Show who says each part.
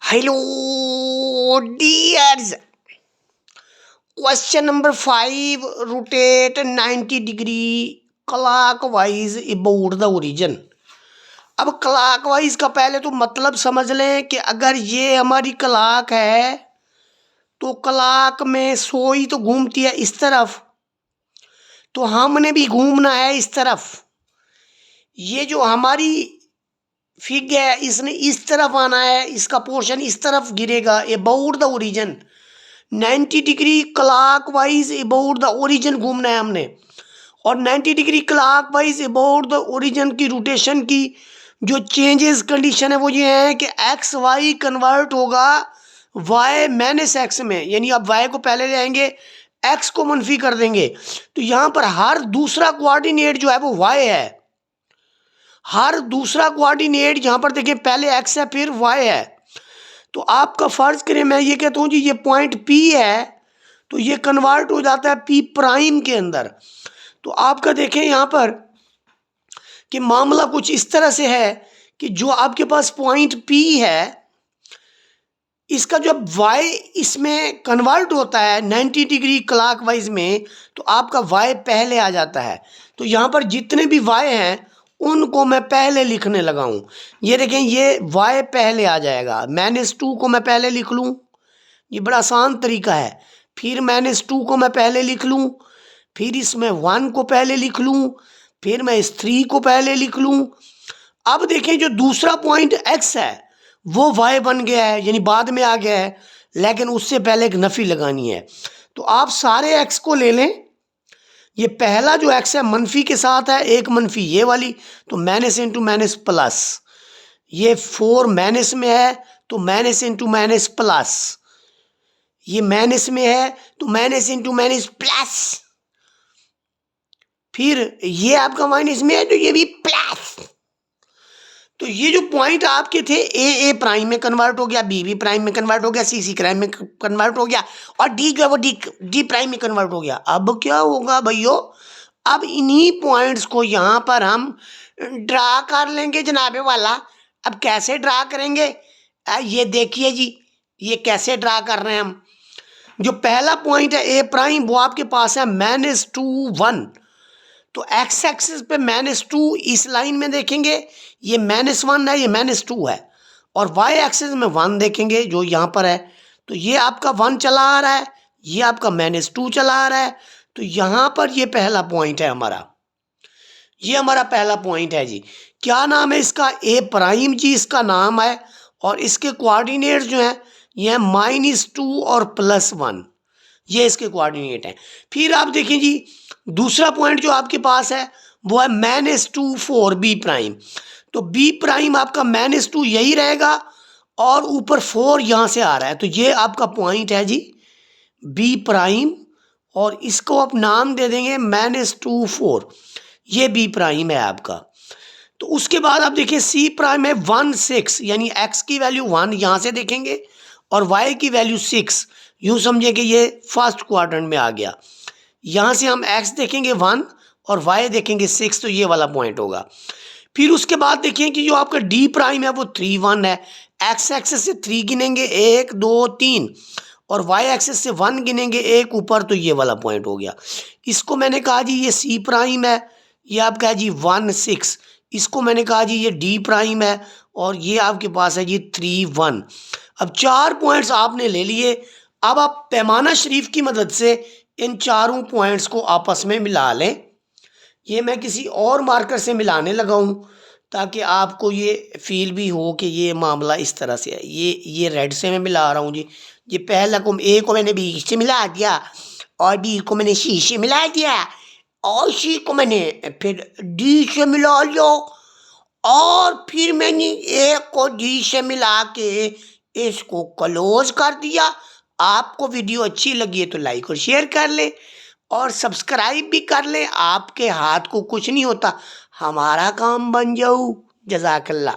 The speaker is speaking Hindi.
Speaker 1: Hello, dears. Question number 5. Rotate 90 degree clockwise about the origin. अब क्लॉकवाइज का पहले तो मतलब समझ लें कि अगर ये हमारी क्लॉक है तो क्लॉक में सोई तो घूमती है इस तरफ, तो हमने भी घूमना है इस तरफ। ये जो हमारी फिग है इसने इस तरफ आना है, इसका पोर्शन इस तरफ गिरेगा about the origin. 90 degree clockwise about the origin घूमना है हमने, और 90 degree clockwise about the origin की रोटेशन की जो चेंजेस कंडीशन है वो ये है कि एक्स वाई कन्वर्ट होगा वाई माइनस एक्स में, यानी आप वाई को पहले ले आएंगे, एक्स को मनफी कर देंगे। तो यहाँ पर हर दूसरा कोऑर्डिनेट जो है वो वाई है, हर दूसरा कोऑर्डिनेट यहाँ पर देखिए पहले एक्स है फिर वाई है। तो आपका फर्ज करें मैं ये कहता हूँ जी ये पॉइंट पी है तो ये कन्वर्ट हो जाता है पी प्राइम के अंदर। तो आपका देखें यहाँ पर कि मामला कुछ इस तरह से है कि जो आपके पास पॉइंट पी है इसका जब y इसमें कन्वर्ट होता है 90 डिग्री क्लॉकवाइज में तो आपका y पहले आ जाता है। तो यहाँ पर जितने भी y हैं उनको मैं पहले लिखने लगा हूँ। ये देखें ये y पहले आ जाएगा, -2 को मैं पहले लिख लूँ, ये बड़ा आसान तरीका है। फिर -2 को मैं पहले लिख लूँ, फिर इसमें 1 को पहले लिख लूँ, फिर मैं इस 3 को पहले लिख लूँ। अब देखें जो दूसरा पॉइंट x है वो y बन गया है, यानी बाद में आ गया है, लेकिन उससे पहले एक नफ़ी लगानी है। तो आप सारे x को ले लें, ये पहला जो x है मनफी के साथ है, एक मनफी ये वाली, तो माइनस इंटू माइनस प्लस, ये 4 माइनस में है तो माइनस इंटू माइनस प्लस, ये माइनस में है तो माइनस इंटू माइनस प्लस, फिर ये आपका माइनस में है तो ये भी प्लस। तो ये जो पॉइंट आपके थे ए प्राइम में कन्वर्ट हो गया, बी प्राइम में कन्वर्ट हो गया, सी प्राइम में कन्वर्ट हो गया, और डी जो है वो डी प्राइम में कन्वर्ट हो गया। अब क्या होगा भैया, अब इन्हीं पॉइंट्स को यहाँ पर हम ड्रा कर लेंगे जनाबे वाला। अब कैसे ड्रा करेंगे, ये देखिए जी, ये कैसे ड्रा कर रहे हैं हम। जो पहला पॉइंट है ए प्राइम वो आपके पास है -2 1, तो एक्स एक्सिस पे -2 इस लाइन में देखेंगे ये -1 है, ये -2 है, और वाई एक्सिस में 1 देखेंगे जो यहाँ पर है, तो ये आपका 1 चला आ रहा है, ये आपका -2 चला आ रहा है। तो यहाँ पर ये पहला पॉइंट है हमारा, ये हमारा पहला पॉइंट है जी। क्या नाम है इसका, ए प्राइम जी इसका नाम है, और इसके कोऑर्डिनेट्स जो हैं ये -2 और +1, ये इसके कोऑर्डिनेट हैं। फिर आप देखें जी दूसरा पॉइंट जो आपके पास है वो है -2 4 बी प्राइम, तो बी प्राइम आपका -2 यही रहेगा और ऊपर 4 यहाँ से आ रहा है, तो ये आपका पॉइंट है जी बी प्राइम, और इसको आप नाम दे देंगे -2 4, ये बी प्राइम है आपका। तो उसके बाद आप देखिए सी प्राइम है 1 6, यानी एक्स की वैल्यू 1 यहाँ से देखेंगे और वाई की वैल्यू 6, यूँ समझे कि ये फर्स्ट क्वाड्रेंट में आ गया। यहाँ से हम x देखेंगे 1 और y देखेंगे 6, तो ये वाला पॉइंट होगा। फिर उसके बाद देखिए कि जो आपका d प्राइम है वो 3 1 है, x एक्सिस से 3 गिनेंगे 1 2 3, और y एक्सिस से 1 गिनेंगे 1 ऊपर, तो ये वाला पॉइंट हो गया। इसको मैंने कहा जी ये c प्राइम है, ये आपका है जी 1 6, इसको मैंने कहा जी ये d प्राइम है, और ये आपके पास है जी 3 1। अब 4 पॉइंट्स आपने ले लिए। अब आप पैमाना शरीफ की मदद से इन चारों पॉइंट्स को आपस में मिला लें। ये मैं किसी और मार्कर से मिलाने लगा हूँ ताकि आपको ये फील भी हो कि ये मामला इस तरह से है। ये रेड से मैं मिला रहा हूँ जी। ये पहला को ए को मैंने बी से मिला दिया, और बी को मैंने सी से मिला दिया, और सी को मैंने फिर डी से मिला लिया, और फिर मैंने ए को डी से मिला के इसको क्लोज कर दिया। आपको वीडियो अच्छी लगी है तो लाइक और शेयर कर ले, और सब्सक्राइब भी कर ले, आपके हाथ को कुछ नहीं होता, हमारा काम बन जाऊ। जज़ाकल्लाह।